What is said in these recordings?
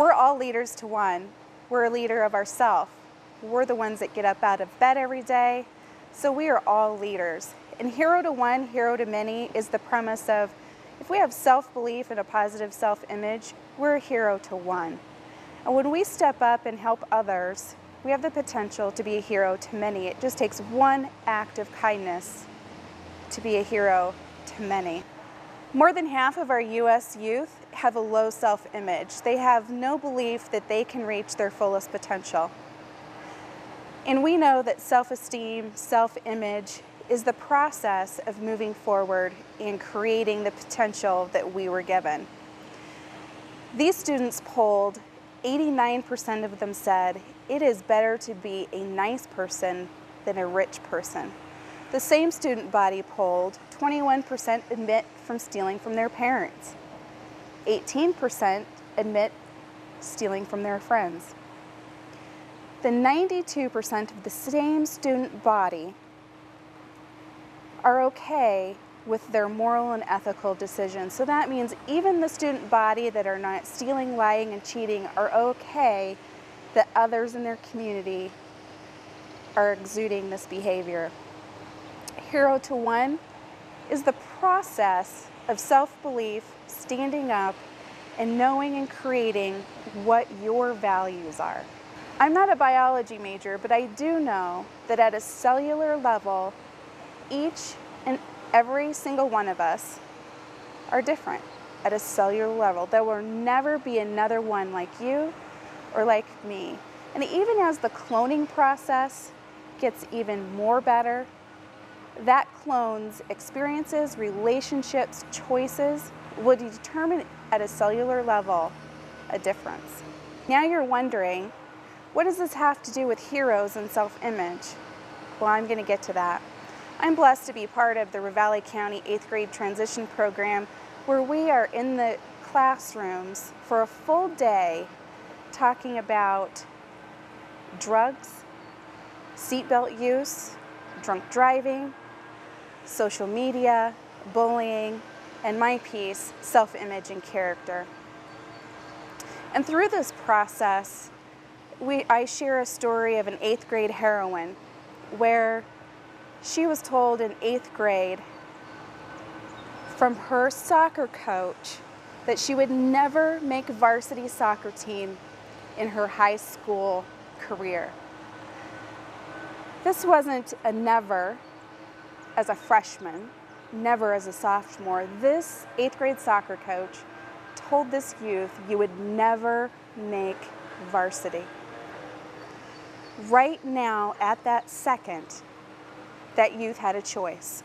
We're all leaders to one. We're a leader of ourselves. We're the ones that get up out of bed every day, so we are all leaders. And Hero to One, Hero to Many is the premise of if we have self-belief and a positive self-image, we're a hero to one. And when we step up and help others, we have the potential to be a hero to many. It just takes one act of kindness to be a hero to many. More than half of our U.S. youth have a low self-image. They have no belief that they can reach their fullest potential. And we know that self-esteem, self-image is the process of moving forward and creating the potential that we were given. These students polled, 89% of them said, it is better to be a nice person than a rich person. The same student body polled, 21% admit from stealing from their parents. 18% admit stealing from their friends. The 92% of the same student body are okay with their moral and ethical decisions. So that means even the student body that are not stealing, lying, and cheating are okay that others in their community are exuding this behavior. Hero to One is the process of self-belief, standing up, and knowing and creating what your values are. I'm not a biology major, but I do know that at a cellular level, each and every single one of us are different at a cellular level. There will never be another one like you or like me. And even as the cloning process gets even more better, that clone's experiences, relationships, choices will determine at a cellular level a difference. Now you're wondering, what does this have to do with heroes and self-image? Well, I'm going to get to that. I'm blessed to be part of the Ravalli County 8th grade transition program where we are in the classrooms for a full day talking about drugs, seatbelt use, drunk driving, social media, bullying, and my piece, self-image and character. And through this process, I share a story of an 8th grade heroine where she was told in 8th grade from her soccer coach that she would never make varsity soccer team in her high school career. This wasn't a never as a freshman, never as a sophomore. This 8th grade soccer coach told this youth you would never make varsity. Right now, at that second, that youth had a choice.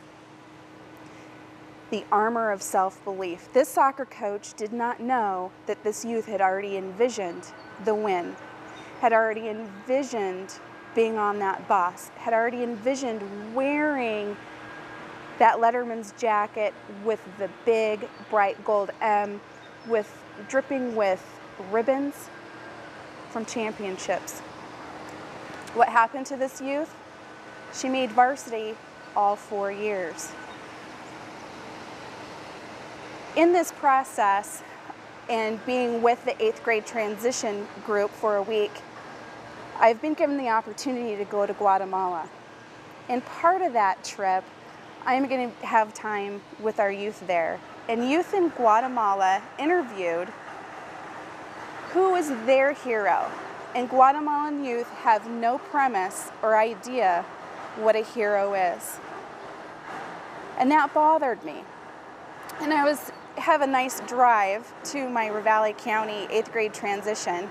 The armor of self-belief. This soccer coach did not know that this youth had already envisioned the win, had already envisioned being on that bus, had already envisioned wearing that Letterman's jacket with the big bright gold M, dripping with ribbons from championships. What happened to this youth? She made varsity all 4 years. In this process and being with the 8th grade transition group for a week, I've been given the opportunity to go to Guatemala. And part of that trip, I'm going to have time with our youth there. And youth in Guatemala interviewed who is their hero. And Guatemalan youth have no premise or idea what a hero is. And that bothered me. And I have a nice drive to my Ravalli County 8th grade transition.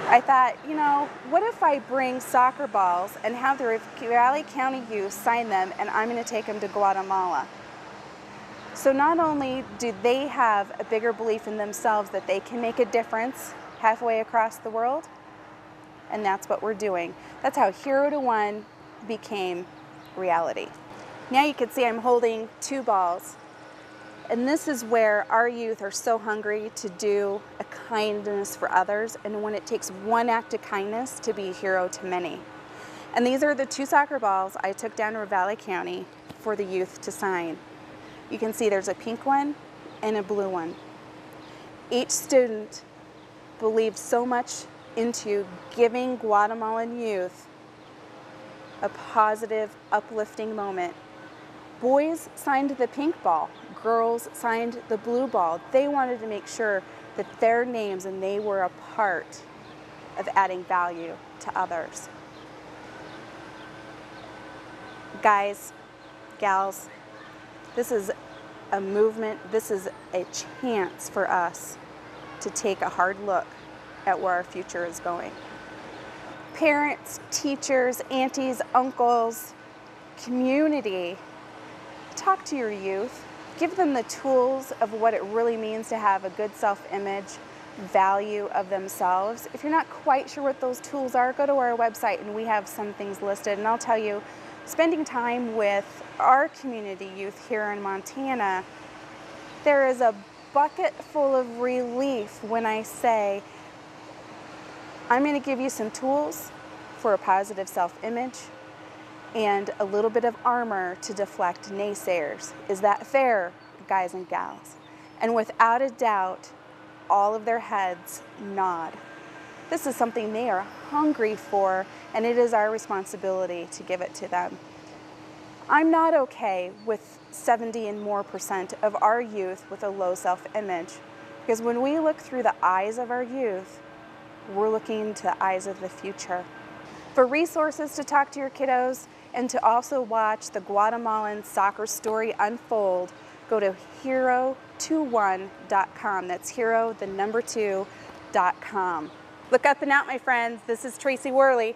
I thought, you know, what if I bring soccer balls and have the Ravalli County youth sign them and I'm going to take them to Guatemala? So not only do they have a bigger belief in themselves that they can make a difference halfway across the world, and that's what we're doing. That's how Hero to One became reality. Now you can see I'm holding 2 balls. And this is where our youth are so hungry to do a kindness for others, and when it takes one act of kindness to be a hero to many. And these are the 2 soccer balls I took down to Ravalli County for the youth to sign. You can see there's a pink one and a blue one. Each student believed so much into giving Guatemalan youth a positive, uplifting moment. Boys signed the pink ball, girls signed the blue ball. They wanted to make sure that their names and they were a part of adding value to others. Guys, gals, this is a movement, this is a chance for us to take a hard look at where our future is going. Parents, teachers, aunties, uncles, community, talk to your youth. Give them the tools of what it really means to have a good self-image, value of themselves. If you're not quite sure what those tools are, go to our website and we have some things listed. And I'll tell you, spending time with our community youth here in Montana, there is a bucket full of relief when I say, I'm going to give you some tools for a positive self-image and a little bit of armor to deflect naysayers. Is that fair, guys and gals? And without a doubt, all of their heads nod. This is something they are hungry for, and it is our responsibility to give it to them. I'm not okay with 70% and more of our youth with a low self-image, because when we look through the eyes of our youth, we're looking into the eyes of the future. For resources to talk to your kiddos and to also watch the Guatemalan soccer story unfold, go to Hero2One.com. That's hero, the number 2.com. Look up and out, my friends. This is Tracy Worley.